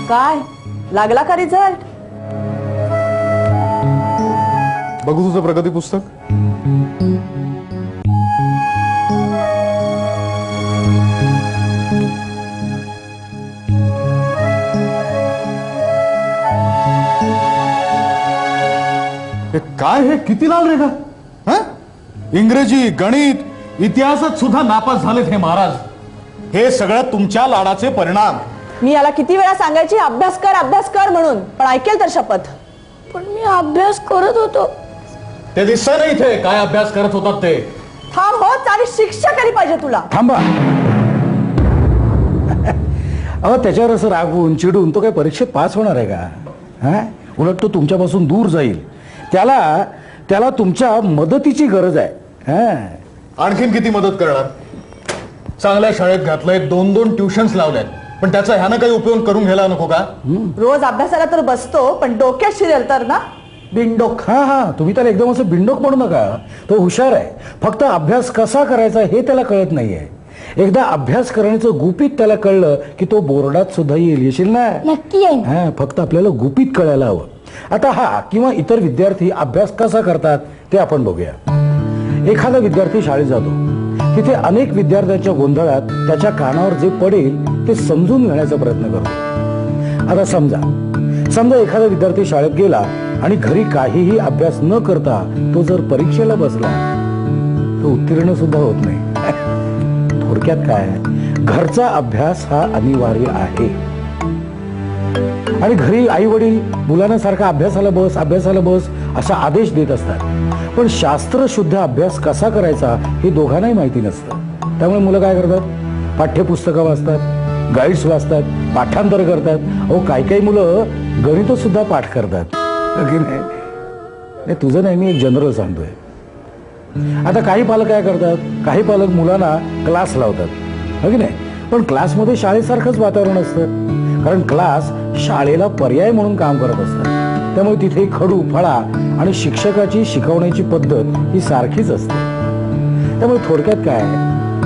काय लागला का रिझल्ट? बघू तुझं प्रगती पुस्तक. हे काय, हे किती लाल रेखा? हा? इंग्रजी, गणित, इतिहासात सुद्धा नापास झालेत हे महाराज. हे सगळं तुमच्या लाडाचे परिणाम. मी याला किती वेळा सांगायची अभ्यास कर म्हणून, पण ऐकेल तर शपथ. पण मी अभ्यास करत होतो. ते दिसत नाही इथे काय अभ्यास करत होतात ते. थांब हो, चालेल, शिक्षा करी पाहिजे तुला. थांबा. अहो त्याच्यावर असं रागवून चिडून तो काय परीक्षेत पास होणार आहे का? हा, उलट तो तुमच्यापासून दूर जाईल. त्याला तुमच्या मदतीची गरज आहे. हा, आणखीन किती मदत करणार? चांगल्या शाळेत घातलंय, 2-2 ट्युशन्स लावल्यात, पण त्याचा ह्यानं काही उपयोग करून घ्यायला नको का? रोज अभ्यासाला तर बसतो, पण डोक्यात शिरेल तर ना बिंडोक. हा, तुम्ही त्याला एकदम असं बिंडोक म्हणू नका. तो हुशार आहे, फक्त अभ्यास कसा करायचा हे त्याला कळत नाहीये. एकदा अभ्यास करण्याचं गुपित त्याला कळलं की तो बोर्डात सुद्धा येशील ना? नक्की येईन. हा, फक्त आपल्याला गुपित कळायला हवं. आता हा किंवा इतर विद्यार्थी अभ्यास कसा करतात ते आपण बघूया. एखादा विद्यार्थी शाळेत जातो, तिथे अनेक विद्यार्थ्यांच्या गोंधळात त्याच्या कानावर जे पडेल ते समजून घेण्याचा प्रयत्न करतो. आता समजा एखादा विद्यार्थी शाळेत गेला आणि घरी काहीही अभ्यास न करता तो जर परीक्षेला बसला तो उत्तीर्ण सुद्धा होत नाही. थोडक्यात काय, घरचा अभ्यास हा अनिवार्य आहे. आणि घरी आई वडील मुलांना सारखा अभ्यासाला बस असा आदेश देत असतात, पण शास्त्रशुद्ध अभ्यास कसा करायचा हे दोघांनाही माहिती नसतं. त्यामुळे मुलं काय करतात? पाठ्यपुस्तकं वाचतात, गाईड्स वाचतात, पाठांतर करतात. अहो काही मुलं गणित सुद्धा पाठ करतात. की नाही? तुझं नाही, मी एक जनरल सांगतोय. आता काही पालक काय करतात, काही पालक मुलांना क्लास लावतात, हो की नाही? पण क्लासमध्ये शाळेसारखंच वातावरण असतं, कारण क्लास शाळेला पर्याय म्हणून काम करत असतात. त्यामुळे तिथे खडू फळा आणि शिक्षकाची शिकवण्याची पद्धत ही सारखीच असते. त्यामुळे थोडक्यात काय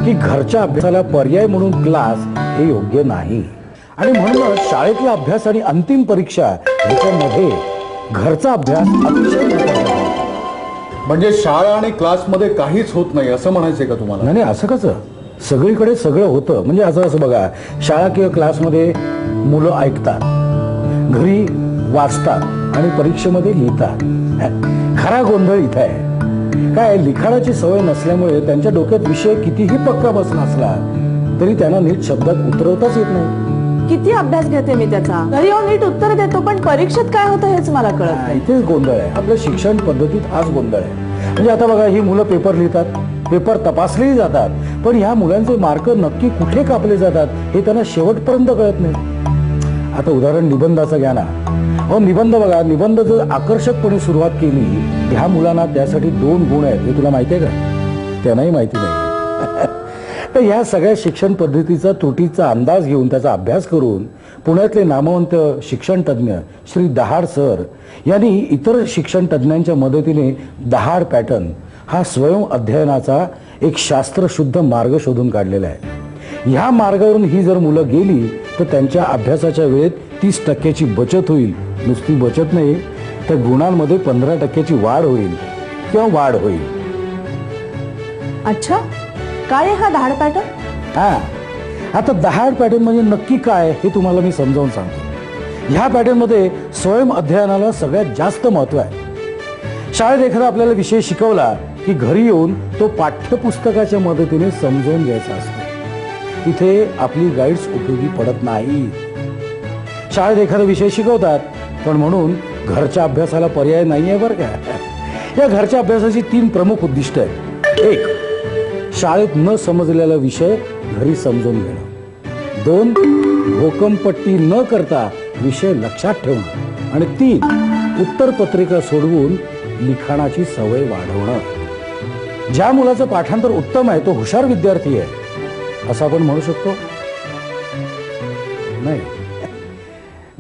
की घरच्या अभ्यासाला पर्याय म्हणून क्लास हे योग्य नाही. आणि म्हणूनच शाळेतला अभ्यास आणि अंतिम परीक्षा याच्यामध्ये घरचा अभ्यास अतिशय महत्त्वाचा आहे. म्हणजे शाळा आणि क्लासमध्ये काहीच होत नाही असं म्हणायचंय का तुम्हाला? नाही, असं कसं? सगळीकडे सगळं होतं. म्हणजे असं बघा, शाळा किंवा क्लासमध्ये मुलं ऐकतात, घरी वाचतात आणि परीक्षेमध्ये लिहितात. खरा गोंधळ इथं आहे. काय, लिखाणाची सवय नसल्यामुळे त्यांच्या डोक्यात विषय कितीही पक्का बसला असला तरी त्यांना नीट शब्दात उतरवताच येत नाही. किती अभ्यास घेते मी त्याचा, घरी येऊन नीट उत्तर देतो, पण परीक्षेत काय होतं हेच मला कळत नाही. इथेच गोंधळ आहे. आपल्या शिक्षण पद्धतीत हाच गोंधळ आहे. म्हणजे आता बघा, ही मुलं पेपर लिहितात, पेपर तपासलेही जातात, पण ह्या मुलांचे मार्क नक्की कुठे कापले जातात हे त्यांना शेवटपर्यंत कळत नाही. आता उदाहरण निबंधाचं घ्या ना. निबंध बघा, निबंध जर आकर्षकपणे सुरुवात केली, ह्या मुलांना त्यासाठी 2 गुण आहेत हे तुला माहिती आहे का? त्यांनाही माहिती नाही. तर ह्या सगळ्या शिक्षण पद्धतीचा त्रुटीचा अंदाज घेऊन त्याचा अभ्यास करून पुण्यातले नामवंत शिक्षण तज्ज्ञ श्री दहाड सर यांनी इतर शिक्षण तज्ज्ञांच्या मदतीने दहाड पॅटर्न हा स्वयं अध्ययनाचा एक शास्त्रशुद्ध मार्ग शोधून काढलेला आहे. ह्या मार्गावरून ही जर मुलं गेली तर त्यांच्या अभ्यासाच्या वेळेत 30% बचत होईल. नुसती बचत नाही, तर गुणांमध्ये 15% वाढ होईल किंवा वाढ होईल. अच्छा, काय आहे हा दहाड पॅटर्न? हा, आता दहाड पॅटर्न म्हणजे नक्की काय हे तुम्हाला मी समजावून सांगतो. ह्या पॅटर्नमध्ये स्वयं अध्ययनाला सगळ्यात जास्त महत्व आहे. शाळेत एखादा आपल्याला विषय शिकवला की घरी येऊन तो पाठ्यपुस्तकाच्या मदतीने समजावून घ्यायचा असतो. तिथे आपली गाईड्स उपयोगी पडत नाही. शाळेत एखादा विषय शिकवतात, पण म्हणून घरच्या अभ्यासाला पर्याय नाहीये बरं का. या घरच्या अभ्यासाची 3 प्रमुख उद्दिष्ट आहेत. 1, शाळेत न समजलेला विषय घरी समजून घेणं. 2, भोकमपट्टी न करता विषय लक्षात ठेवणं. आणि 3, उत्तरपत्रिका सोडवून लिखाणाची सवय वाढवणं. ज्या मुलाचं पाठांतर उत्तम आहे तो हुशार विद्यार्थी आहे असं आपण म्हणू शकतो? नाही.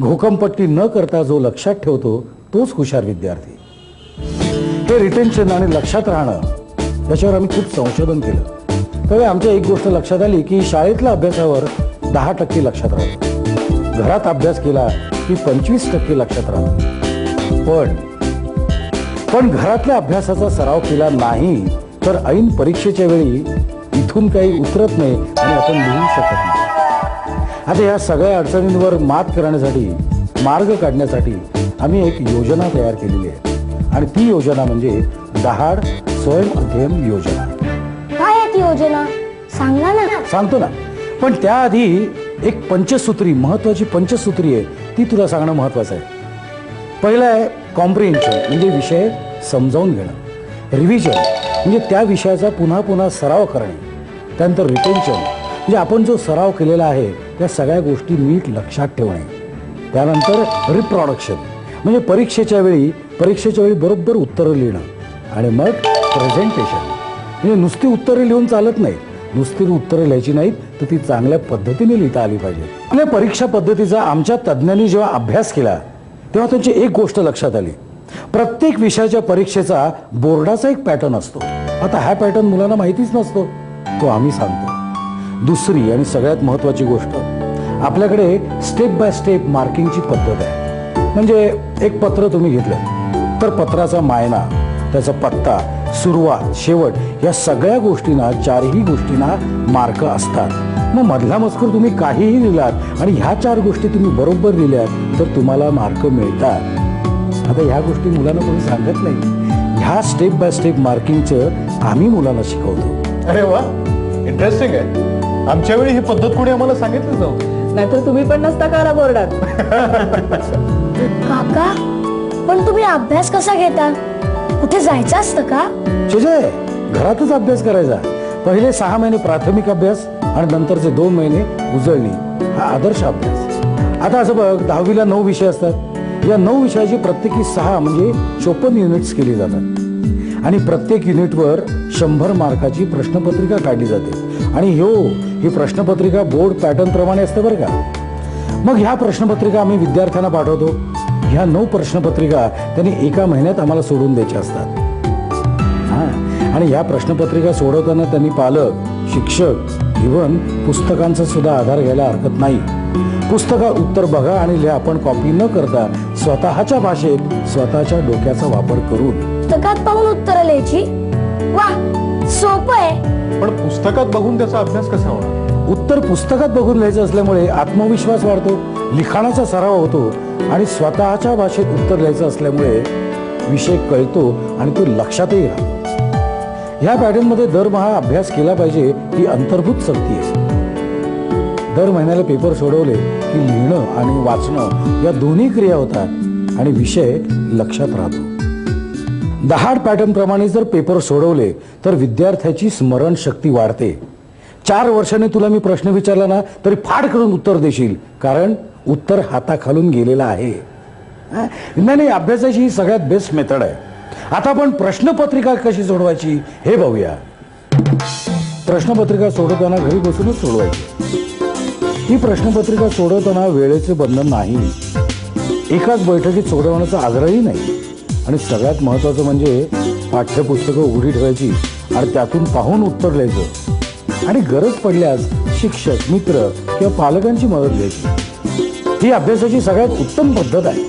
घोकमपट्टी न करता जो लक्षात ठेवतो तोच हुशार विद्यार्थी. हे रिटेन्शन आणि लक्षात राहणं त्याच्यावर आम्ही खूप संशोधन केलं. त्यावेळी आमच्या एक गोष्ट लक्षात आली की शाळेतल्या अभ्यासावर 10% लक्षात राहतं, घरात अभ्यास केला की 25% लक्षात राहतं. पण घरातल्या अभ्यासाचा सराव केला नाही तर ऐन परीक्षेच्या वेळी इथून काही उतरत नाही आणि आपण लिहू शकत नाही. आता या सगळ्या अडचणींवर मात करण्यासाठी, मार्ग काढण्यासाठी आम्ही एक योजना तयार केलेली आहे आणि ती योजना म्हणजे दहाड स्वयं अध्ययन योजना. काय आहे ती योजना, सांगा ना. सांगतो ना, पण त्याआधी एक पंचसूत्री, महत्वाची पंचसूत्री आहे, ती तुला सांगणं महत्वाचं आहे. पहिलं आहे कॉम्प्रिहेन्शन, म्हणजे विषय समजावून घेणं. रिव्हिजन म्हणजे त्या विषयाचा पुन्हा पुन्हा सराव करणे. त्यानंतर रिटेन्शन म्हणजे आपण जो सराव केलेला आहे त्या सगळ्या गोष्टी नीट लक्षात ठेवणे. त्यानंतर रिप्रोडक्शन म्हणजे परीक्षेच्या वेळी बरोबर उत्तरं लिहिणं. आणि मग प्रेझेंटेशन म्हणजे नुसती उत्तरं लिहून चालत नाही, नुसती उत्तरं लिहायची नाहीत तर ती चांगल्या पद्धतीने लिहिता आली पाहिजे. आपल्या परीक्षा पद्धतीचा आमच्या तज्ज्ञांनी जेव्हा अभ्यास केला तेव्हा त्यांची एक गोष्ट लक्षात आली. प्रत्येक विषयाच्या परीक्षेचा बोर्डाचा एक पॅटर्न असतो. आता हा पॅटर्न मुलांना माहितीच नसतो, तो आम्ही सांगतो. दुसरी आणि सगळ्यात महत्वाची गोष्ट, आपल्याकडे स्टेप बाय स्टेप मार्किंगची पद्धत आहे. म्हणजे एक पत्र तुम्ही घेतलं तर पत्राचा मायना, त्याचा पत्ता, सुरुवात, शेवट या सगळ्या गोष्टींना, चारही गोष्टींना मार्क असतात. मग मधला मजकूर तुम्ही काहीही लिहिलात आणि ह्या 4 गोष्टी तुम्ही बरोबर लिहिल्यात तर तुम्हाला मार्क मिळतात. आता ह्या गोष्टी मुलांना कोणी सांगत नाही. ह्या स्टेप बाय स्टेप मार्किंगचं आम्ही मुलांना शिकवतो. अरे वा, इंटरेस्टिंग आहे. आमच्या वेळी ही पद्धत कोणी आम्हाला सांगितलं नव्हतं. नाहीतर तुम्ही पण नसता करा बोर्डात. काका, पण तुम्ही अभ्यास कसा घेता, कुठे जायचं असतं का? जय, घरातच अभ्यास करायचा. पहिले 6 महिने प्राथमिक अभ्यास आणि नंतरचे 2 महिने उजळणी, हा आदर्श अभ्यास. आता असं बघ, 10वीला 9 विषय असतात. या 9 विषयाची प्रत्येकी 6 म्हणजे 54 युनिट्स केली जातात आणि प्रत्येक युनिटवर 100 मार्काची प्रश्नपत्रिका काढली जाते. आणि ही प्रश्नपत्रिका बोर्ड पॅटर्न प्रमाणे असते बरं का. मग ह्या प्रश्नपत्रिका आम्ही विद्यार्थ्यांना पाठवतो. ह्या 9 प्रश्नपत्रिका त्यांनी 1 महिन्यात आम्हाला सोडून द्यायच्या असतात. आणि ह्या प्रश्नपत्रिका सोडवताना त्यांनी पालक, शिक्षक, इव्हन पुस्तकांचा सुद्धा आधार घ्यायला हरकत नाही. पुस्तकात उत्तर बघा आणि लिहा, आपण कॉपी न करता स्वतःच्या भाषेत, स्वतःच्या डोक्याचा वापर करून. पुस्तकात पाहून उत्तरं लिहायची? वा, सोपं आहे. पण पुस्तकात बघून त्याचा अभ्यास कसा होणार? उत्तर पुस्तकात बघून लिहायचं असल्यामुळे आत्मविश्वास वाढतो, लिखाणाचा सराव होतो आणि स्वतःच्या भाषेत उत्तर लिहायचं असल्यामुळे विषय कळतो आणि तो लक्षातही राहतो. ह्या पॅटर्नमध्ये दरमहा अभ्यास केला पाहिजे ही अंतर्भूत सक्ती आहे. दर महिन्याला पेपर सोडवले की लिहिणं आणि वाचणं या दोन्ही क्रिया होतात आणि विषय लक्षात राहतो. दहाड पॅटर्न प्रमाणे जर पेपर सोडवले तर विद्यार्थ्याची स्मरणशक्ती वाढते. 4 वर्षांनी तुला मी प्रश्न विचारला ना तरी फाड करून उत्तर देशील, कारण उत्तर हाताखालून गेलेलं आहे. नाही, अभ्यासाची ही सगळ्यात बेस्ट मेथड आहे. आता आपण प्रश्नपत्रिका कशी सोडवायची हे बघूया. प्रश्नपत्रिका सोडवताना घरी बसूनच सोडवायची. ही प्रश्नपत्रिका सोडवताना वेळेचे बंधन नाही, एकाच बैठकीत सोडवण्याचा आग्रहही नाही आणि सगळ्यात महत्त्वाचं म्हणजे पाठ्यपुस्तकं उघडी ठेवायची आणि त्यातून पाहून उत्तर लिहायचं आणि गरज पडल्यास शिक्षक, मित्र किंवा पालकांची मदत घ्यायची. ही अभ्यासाची सगळ्यात उत्तम पद्धत आहे.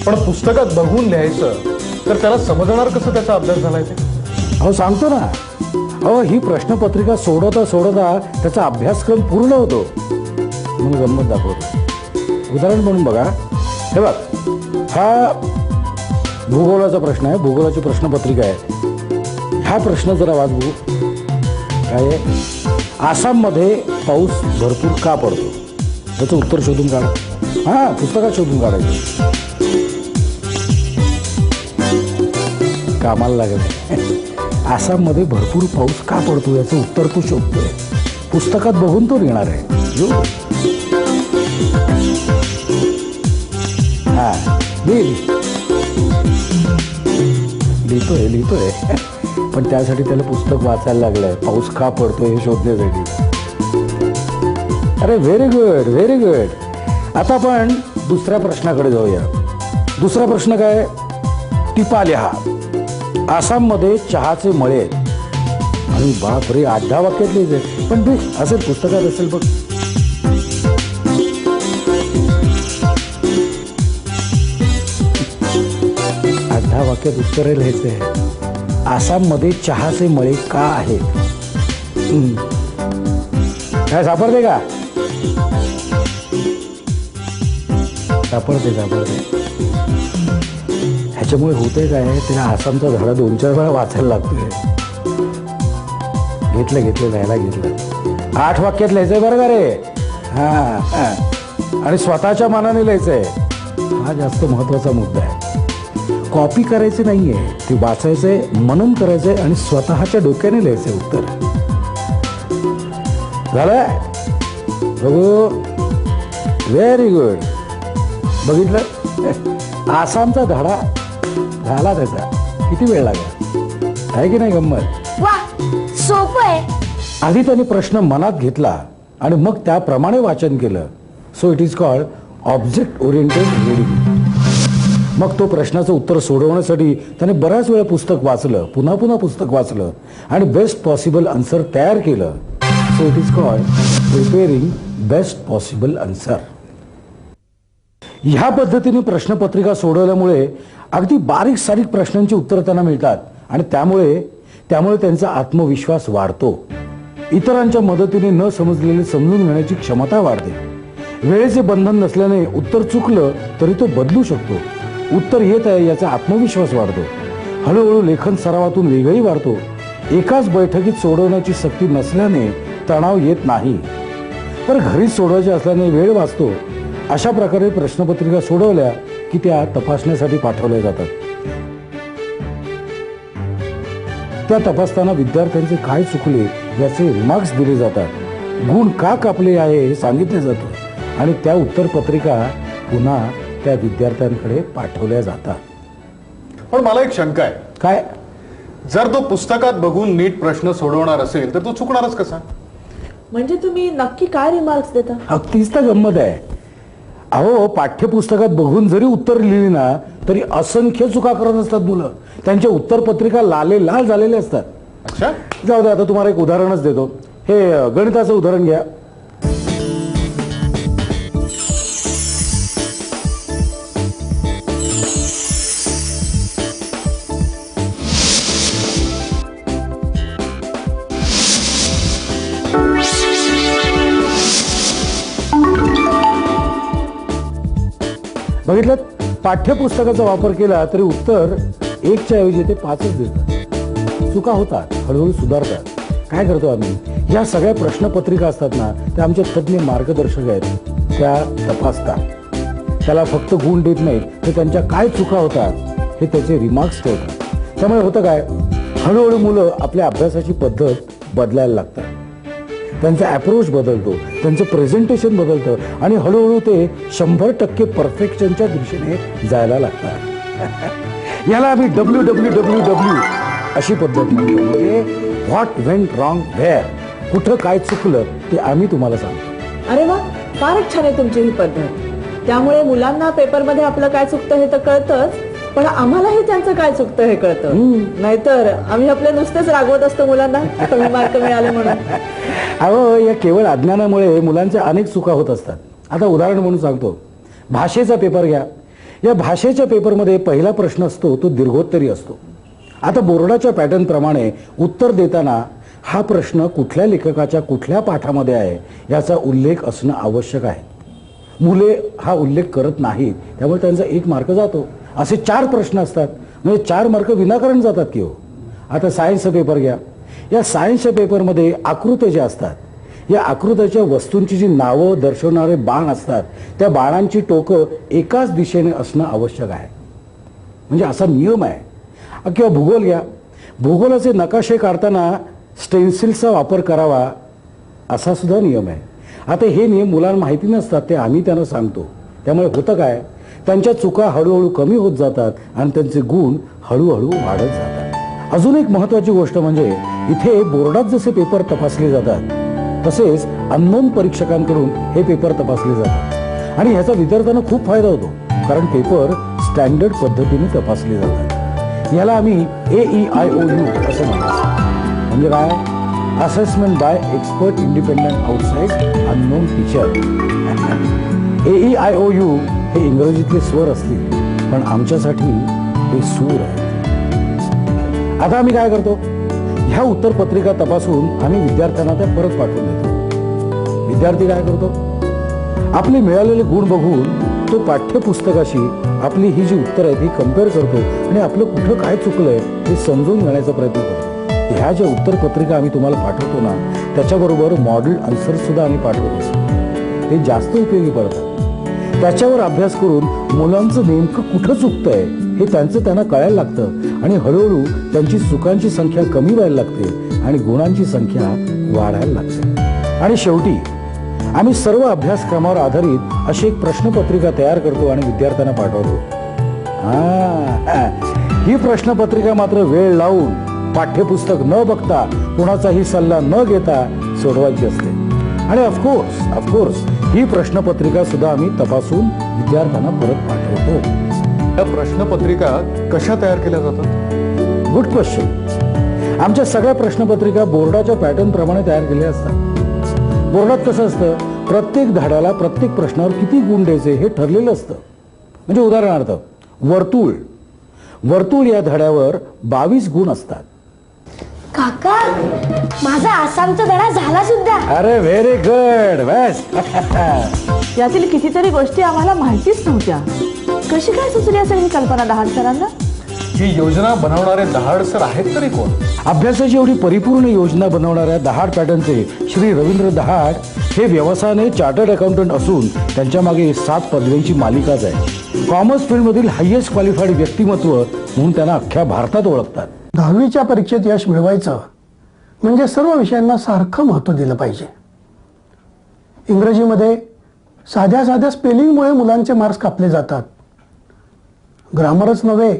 पण पुस्तकात बघून लिहायचं तर त्याला समजणार कसं त्याचा अभ्यास झालाय ते? अहो सांगतो ना, ही प्रश्नपत्रिका सोडवता सोडवता त्याचा अभ्यासक्रम पूर्ण होतो. मग गंमत दाखवतो. उदाहरण म्हणून बघा, हे बघ, हा भूगोलाचा प्रश्न आहे, भूगोलाची प्रश्नपत्रिका आहे. हा प्रश्न जरा वाच बघू. काय आहे? आसाममध्ये पाऊस भरपूर का पडतो? त्याचं उत्तर शोधून काढा. पुस्तकात शोधून काढायचं. कामाला लागत. आसाममध्ये भरपूर पाऊस का पडतो याचं उत्तर तो शोधतोय. पुस्तकात बघून तो लिहिणार आहे. लिहितोय पण त्यासाठी त्याला पुस्तक वाचायला लागलंय पाऊस का पडतोय हे शोधण्यासाठी. अरे व्हेरी गुड, व्हेरी गुड. आता आपण दुसऱ्या प्रश्नाकडे जाऊया. दुसरा प्रश्न काय? टिपा लिहा. आसाममध्ये चहाचे मळे आहेत. आणि बापरे 8-10 वाक्यात लिहायचंय, पण बेस्ट असेल पुस्तकात असेल बघ. वाक्यात उत्तर लिहायचंय. आसाममध्ये चहाचे मळे का आहेत? काय सापडते का? सापडते. ह्याच्यामुळे होतंय काय, त्याला आसामचा धडा 2-4 वेळा वाचायला लागतोय. घेतलं लिहायला घेतलं. 8 वाक्यात लिहायचंय बरं का रे. आणि स्वतःच्या मनाने लिहायचंय. हा जास्त महत्वाचा मुद्दा आहे. कॉपी करायचे नाहीये, ते वाचायचंय, मनन करायचंय आणि स्वतःच्या डोक्याने लिहायचंय उत्तर. झालं बघू. Very good. बघितलं, आसामचा धडा झाला त्याचा. किती वेळ लागला आहे की नाही? गंमत. वा, सोपं आहे. आधी त्यांनी प्रश्न मनात घेतला आणि मग त्याप्रमाणे वाचन केलं. So it is called object oriented reading. मग तो प्रश्नाचं उत्तर सोडवण्यासाठी त्याने बऱ्याच वेळा पुस्तक वाचलं, पुन्हा पुस्तक वाचलं आणि बेस्ट पॉसिबल आन्सर तयार केलं. So it is called preparing best possible answer. ह्या पद्धतीने प्रश्नपत्रिका सोडवल्यामुळे अगदी बारीक सारीक प्रश्नांची उत्तरं त्यांना मिळतात आणि त्यामुळे त्यांचा आत्मविश्वास वाढतो. इतरांच्या मदतीने न समजलेले समजून घेण्याची क्षमता वाढते. वेळेचे बंधन नसल्याने उत्तर चुकलं तरी तो बदलू शकतो. उत्तर येत आहे याचा आत्मविश्वास वाढतो. हळूहळू लेखन सरावातून वेगही वाढतो. एकाच बैठकीत सोडवण्याची सक्ती नसल्याने तणाव येत नाही, पण घरीच सोडवायचे असल्याने वेळ वाचतो. अशा प्रकारे प्रश्नपत्रिका सोडवल्या की त्या तपासण्यासाठी पाठवल्या जातात. त्या तपासताना विद्यार्थ्यांचे काय चुकले याचे रिमार्क्स दिले जातात. गुण का कापले आहे हे सांगितले जाते आणि त्या उत्तरपत्रिका पुन्हा त्या विद्यार्थ्यांकडे पाठवल्या जातात. पण मला एक शंका आहे. काय? जर तो पुस्तकात बघून नीट प्रश्न सोडवणार असेल तर तो चुकणारच कसा? म्हणजे तुम्ही नक्की काय रिमार्क्स देता? अगदीच तर गंमत आहे. अहो, पाठ्यपुस्तकात बघून जरी उत्तर लिहिली ना तरी असंख्य चुका करत असतात मुलं. त्यांच्या उत्तरपत्रिका लाल झालेले असतात. अच्छा, जाऊ दे, आता तुम्हाला एक उदाहरणच देतो. हे गणिताचं उदाहरण घ्या. बघितलं, पाठ्यपुस्तकाचा वापर केला तरी उत्तर 1च्या ऐवजी ते 5च देतात. चुका होतात, हळूहळू सुधारतात. काय करतो आम्ही? या सगळ्या प्रश्नपत्रिका असतात ना, त्या आमचे तज्ज्ञ मार्गदर्शक आहेत, त्या तपासतात. त्याला फक्त गुण देत नाहीत, तर त्यांच्या काय चुका होतात हे त्याचे रिमार्क्स ठेवतात. त्यामुळे होतं काय, हळूहळू मुलं आपल्या अभ्यासाची पद्धत बदलायला लागतात. त्यांचा अप्रोच बदलतो, त्यांचं प्रेझेंटेशन बदलतं आणि हळूहळू ते 100% परफेक्शनच्या दिशेने जायला लागतात. याला आम्ही WWW अशी पद्धत म्हणतो. म्हणजे व्हॉट वेंट रॉंग वेअर, कुठं काय चुकलं ते आम्ही तुम्हाला सांगतो. अरे वा, फारच छान आहे तुमची ही पद्धत. त्यामुळे मुलांना पेपरमध्ये आपलं काय चुकतं हे तर कळतंच, पण आम्हालाही त्यांचं काय चुकतं हे कळतं. नाहीतर आम्ही आपले नुसतेच रागवत असतो मुलांना कमी मार्क मिळाले म्हणून. अहो, या केवळ अज्ञानामुळे मुलांच्या अनेक चुका होत असतात. आता उदाहरण म्हणून सांगतो. भाषेचा पेपर घ्या. या भाषेच्या पेपरमध्ये पहिला प्रश्न असतो तो दीर्घोत्तरी असतो. आता बोर्डाच्या पॅटर्न प्रमाणे उत्तर देताना हा प्रश्न कुठल्या लेखकाच्या कुठल्या पाठामध्ये आहे याचा उल्लेख असणं आवश्यक आहे. मुले हा उल्लेख करत नाहीत, त्यामुळे त्यांचा 1 मार्क जातो. असे 4 प्रश्न असतात, म्हणजे 4 मार्क विनाकारण जातात की हो. आता सायन्सचा पेपर घ्या. या सायन्सच्या पेपरमध्ये आकृत्या ज्या असतात, या आकृत्याच्या वस्तूंची जी नावं दर्शवणारे बाण असतात, त्या बाणांची टोकं एकाच दिशेने असणं आवश्यक आहे. म्हणजे असा नियम आहे. किंवा भूगोल घ्या. भूगोलाचे नकाशे काढताना स्टेन्सिल्सचा वापर करावा असा सुद्धा नियम आहे. आता हे नियम मुलांना माहिती नसतात, ते आम्ही त्यांना सांगतो. त्यामुळे होतं काय, त्यांच्या चुका हळूहळू कमी होत जातात आणि त्यांचे गुण हळूहळू वाढत जातात. अजून एक महत्त्वाची गोष्ट म्हणजे इथे बोर्डात जसे पेपर तपासले जातात तसेच अननोन परीक्षकांकडून हे पेपर तपासले जातात आणि ह्याचा विद्यार्थ्यांना खूप फायदा होतो, कारण पेपर स्टँडर्ड पद्धतीने तपासले जातात. याला आम्ही AEIOU असं म्हणतो. म्हणजे काय? Assessment bye expert independent outside unknown teacher. AEIOU हे इंग्रजीतले स्वर असतील, पण आमच्यासाठी हे सूर आहे. आता आम्ही काय करतो? ह्या उत्तरपत्रिका तपासून आम्ही विद्यार्थ्यांना त्या परत पाठवून देतो. विद्यार्थी काय करतो? आपले मिळालेले गुण बघून तो पाठ्यपुस्तकाशी आपली ही जी उत्तर आहेत ही कम्पेअर करतो आणि आपलं कुठं काय चुकलंय हे समजून घेण्याचा प्रयत्न करतो. ह्या ज्या उत्तरपत्रिका आम्ही तुम्हाला पाठवतो ना, त्याच्याबरोबर मॉडेल आन्सर सुद्धा आम्ही पाठवत असतो. ते जास्त उपयोगी पडतात. त्याच्यावर अभ्यास करून मुलांचं नेमकं कुठं चुकतंय हे त्यांना कळायला लागतं आणि हळूहळू त्यांची चुकांची संख्या कमी व्हायला लागते आणि गुणांची संख्या वाढायला लागते. आणि शेवटी आम्ही सर्व अभ्यासक्रमावर आधारित अशी एक प्रश्नपत्रिका तयार करतो आणि विद्यार्थ्यांना पाठवतो. ही प्रश्नपत्रिका मात्र वेळ लावून पाठ्यपुस्तक न बघता कोणाचाही सल्ला न घेता सोडवायची असते. आणि ऑफकोर्स ही प्रश्नपत्रिका सुद्धा आम्ही तपासून विद्यार्थ्यांना परत पाठवतो. या प्रश्नपत्रिका कशा तयार केल्या जातात? Good question. आमच्या सगळ्या प्रश्नपत्रिका बोर्डाच्या पॅटर्न प्रमाणे तयार केल्या असतात. बोर्डात कसं असतं, प्रत्येक धड्याला प्रत्येक प्रश्नावर किती गुण द्यायचे हे ठरलेलं असतं. म्हणजे उदाहरणार्थ वर्तुळ या धड्यावर 22 गुण असतात. काका, माझा आसामचा धडा झाला सुद्धा. अरे व्हेरी गुड. यातील कितीतरी गोष्टी आम्हाला माहितीच नव्हत्या. कशी काय सुचली असेल ही कल्पना दहाड सरांना? ही योजना बनवणारे दहाड सर आहेत तरी कोण? अभ्यासाची एवढी परिपूर्ण योजना बनवणाऱ्या दहाड पॅटर्नचे श्री रवींद्र दहाड हे व्यवसायाने चार्टर्ड अकाउंटंट असून त्यांच्या मागे 7 पदव्यांची मालिकाच आहे. कॉमर्स फील्डमधील हायएस्ट क्वालिफाईड व्यक्तिमत्व म्हणून त्यांना अख्ख्या भारतात ओळखतात. 10वीच्या परीक्षेत यश मिळवायचं म्हणजे सर्व विषयांना सारखं महत्त्व दिलं पाहिजे. इंग्रजीमध्ये साध्या स्पेलिंगमुळे मुलांचे मार्क्स कापले जातात. ग्रामरच नव्हे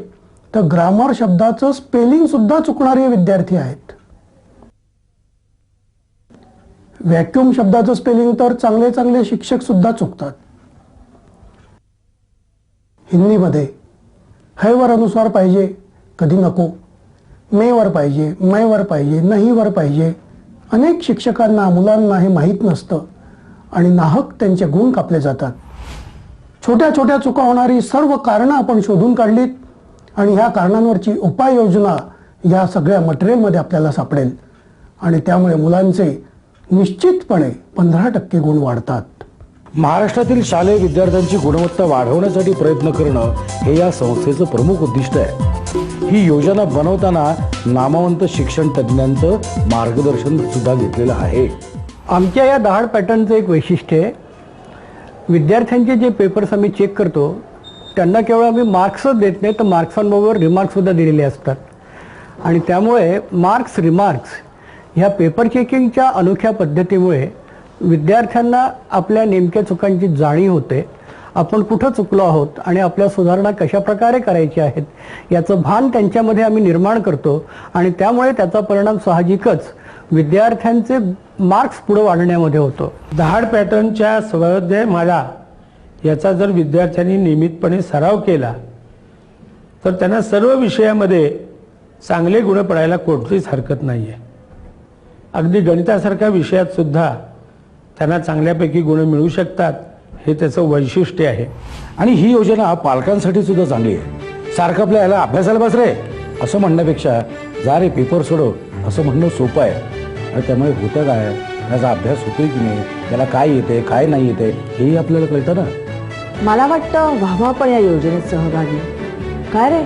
तर ग्रामर शब्दाचं स्पेलिंग सुद्धा चुकणारे विद्यार्थी आहेत. व्हॅक्यूम शब्दाचं स्पेलिंग तर चांगले शिक्षक सुद्धा चुकतात. हिंदीमध्ये हैवर अनुस्वार पाहिजे, कधी नको. मेवर पाहिजे, मैवर पाहिजे, नहीवर पाहिजे. अनेक शिक्षकांना मुलांना हे माहीत नसतं आणि नाहक त्यांचे गुण कापले जातात. छोट्या चुका होणारी सर्व कारणं आपण शोधून काढलीत आणि ह्या कारणांवरची उपाययोजना या सगळ्या मटेरियलमध्ये आपल्याला सापडेल आणि त्यामुळे मुलांचे निश्चितपणे 15% गुण वाढतात. महाराष्ट्रातील शालेय विद्यार्थ्यांची गुणवत्ता वाढवण्यासाठी प्रयत्न करणं हे या संस्थेचं प्रमुख उद्दिष्ट आहे. ही योजना बनवताना नामवंत शिक्षण तज्ज्ञांचं मार्गदर्शन सुद्धा घेतलेलं आहे. आमच्या या दहाड पॅटर्नचं एक वैशिष्ट्य आहे, विद्यार्थ्यांचे जे पेपर्स आम्ही चेक करतो त्यांना केवळ आम्ही मार्क्सच देत नाही तर मार्क्सांबरोबर रिमार्क्ससुद्धा दिलेले असतात. आणि त्यामुळे रिमार्क्स ह्या पेपर चेकिंगच्या अनोख्या पद्धतीमुळे विद्यार्थ्यांना आपल्या नेमक्या चुकांची जाणीव होते. आपण कुठं चुकलो आहोत आणि आपल्या सुधारणा कशा प्रकारे करायच्या आहेत याचं भान त्यांच्यामध्ये आम्ही निर्माण करतो आणि त्यामुळे त्याचा परिणाम साहजिकच विद्यार्थ्यांचे मार्क्स पुढे वाढण्यामध्ये होतो. दहाड पॅटर्नच्या स्वाध्याय माला याचा जर विद्यार्थ्यांनी नियमितपणे सराव केला तर त्यांना सर्व विषयामध्ये चांगले गुण पडायला कोणतीच हरकत नाही आहे. अगदी गणितासारख्या विषयात सुद्धा त्यांना चांगल्यापैकी गुण मिळू शकतात, हे त्याचं वैशिष्ट्य आहे. आणि ही योजना पालकांसाठी सुद्धा चांगली आहे. सारखं आपल्या याला अभ्यासाला बस रे असं म्हणण्यापेक्षा जा रे पेपर सोडव असं म्हणणं सोपं आहे. आणि त्यामुळे होतं काय, त्याचा अभ्यास होतोय की नाही, त्याला काय येते काय नाही येते हेही आपल्याला कळतं ना. मला वाटतं व्हावा पण या योजनेत सहभागी. काय रे,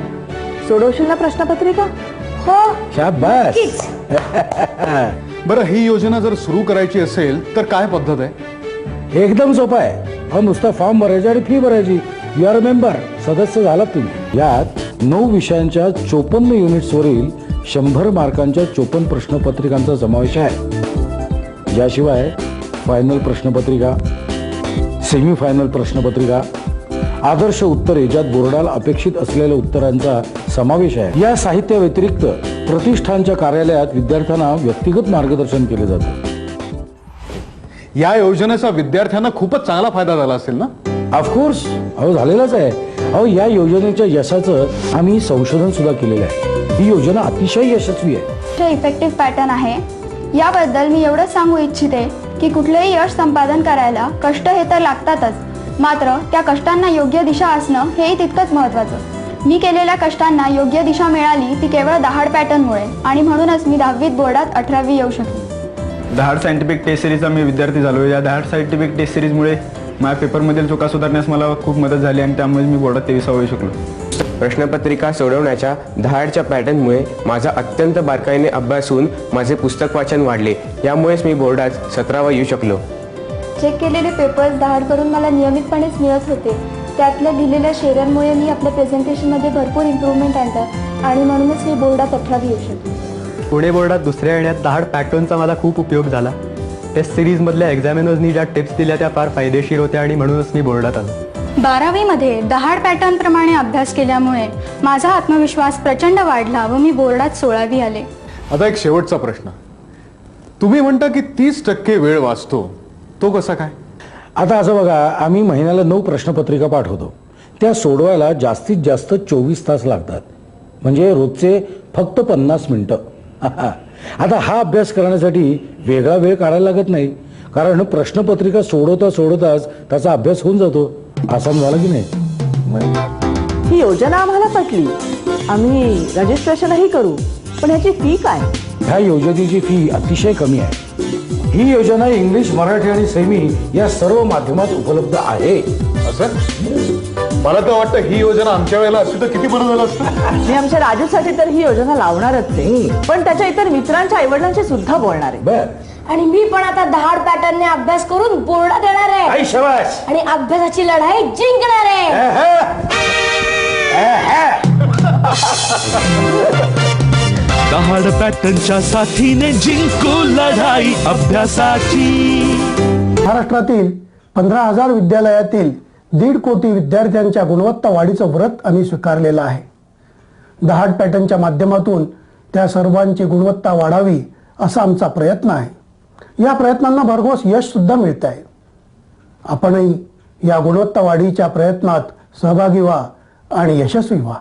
सोडवशील ना प्रश्नपत्रिका? हो, शाबास. बरं, ही योजना जर सुरू करायची असेल तर काय पद्धत आहे? एकदम सोपं आहे. नुसता फॉर्म भरायचा आणि फी भरायची. यू आर मेंबर, सदस्य झालात तुम्ही. यात 9 विषयांच्या 54 युनिट्सवरील 100 मार्कांच्या 54 प्रश्नपत्रिकांचा समावेश आहे. याशिवाय फायनल प्रश्नपत्रिका, सेमी फायनल प्रश्नपत्रिका, आदर्श उत्तरे ज्यात बोर्डाला अपेक्षित असलेल्या उत्तरांचा समावेश आहे. या साहित्या व्यतिरिक्त प्रतिष्ठानच्या कार्यालयात विद्यार्थ्यांना व्यक्तिगत मार्गदर्शन केले जाते. या योजनेचा विद्यार्थ्यांना खूपच चांगला फायदा झाला असेल ना? ऑफकोर्स, झालेलाच आहे. या योजनेच्या यशाचं आम्ही संशोधन सुद्धा केलेलं आहे. ही योजना अतिशय यशस्वी आहे. हे इफेक्टिव्ह पॅटर्न आहे. याबद्दल मी एवढंच सांगू इच्छिते की कुठलेही यश संपादन करायला कष्ट हे तर लागतातच, मात्र त्या कष्टांना योग्य दिशा असणं हेही तितकंच महत्त्वाचं. मी केलेल्या कष्टांना योग्य दिशा मिळाली ती केवळ दहाड पॅटर्नमुळे, आणि म्हणूनच मी 10वीत बोर्डात 18वी येऊ शकले. दहाड सायंटिफिक टेस्ट सिरीजचा मी विद्यार्थी झालो. या दहाड सायंटिफिक टेस्ट सिरीजमुळे माझ्या पेपरमधील चुका सुधारण्यास मला खूप मदत झाली आणि त्यामुळे मी बोर्डात 23वा येऊ शकलो. प्रश्नपत्रिका सोडवण्याच्या दहाडच्या पॅटर्नमुळे माझा अत्यंत बारकाईने अभ्यास होऊन माझे पुस्तक वाचन वाढले. यामुळेच मी बोर्डात 17वा येऊ शकलो. चेक केलेले पेपर्स दहाड करून मला नियमितपणेच मिळत होते. त्यातल्या दिलेल्या शेअरांमुळे मी आपल्या प्रेझेंटेशनमध्ये भरपूर इम्प्रूव्हमेंट आणलं आणि म्हणूनच मी बोर्डात 18वी येऊ शकले. पुणे बोर्डात दुसऱ्या येण्यात दहाड पॅटर्नचा मला खूप उपयोग झाला. टेस्ट सिरीजमधल्या एक्झामिनर्सनी ज्या टिप्स दिल्या त्या फार फायदेशीर होत्या आणि म्हणूनच मी बोर्डात आलो. 12वीमध्ये दहाड पॅटर्नप्रमाणे अभ्यास केल्यामुळे माझा आत्मविश्वास प्रचंड वाढला व मी बोर्डात 16वी आले. आता एक शेवटचा प्रश्न. तुम्ही म्हणता की 30% वेळ वाचतो, तो कसा काय? आता असं बघा, आम्ही महिन्याला 9 प्रश्नपत्रिका पाठवतो. त्या सोडवायला जास्तीत जास्त 24 तास लागतात, म्हणजे रोजचे फक्त 50 मिनिटं. आता हा अभ्यास करण्यासाठी वेगळा वेळ काढायला लागत नाही, कारण प्रश्नपत्रिका सोडवताच त्याचा अभ्यास होऊन जातो. आसान झाला की नाही? ही योजना आम्हाला पटली. आम्ही रजिस्ट्रेशनही करू, पण ह्याची फी काय? ह्या योजनेची फी अतिशय कमी आहे. ही योजना इंग्लिश, मराठी आणि सेमी या सर्व माध्यमात उपलब्ध आहे. असं मला तर वाटतं ही योजना आमच्या वेळेला असती तर किती बरं झालं असतं. मी आमच्या राजूसाठी तर ही योजना लावणारच आहे, पण त्याच्या इतर मित्रांच्या आईवडिलांशी सुद्धा बोलणार आहे. बर, आणि मी पण आता दहाड पॅटर्नने अभ्यास करून बोर्डात येणार आहे आई शाबास. आणि अभ्यासाची लढाई जिंकणार आहे. दहाड पॅटर्नच्या साथीने जिंकू लढाई अभ्यासाची. महाराष्ट्रातील 15,000 विद्यालयातील 1.5 कोटी विद्यार्थ्यांच्या गुणवत्ता वाढीचं व्रत आम्ही स्वीकारलेलं आहे. दहाड पॅटर्नच्या माध्यमातून त्या सर्वांची गुणवत्ता वाढावी असा आमचा प्रयत्न आहे. या प्रयत्नांना भरघोस यश सुद्धा मिळत आहे. आपणही या गुणवत्ता वाढीच्या प्रयत्नात सहभागी व्हा आणि यशस्वी व्हा.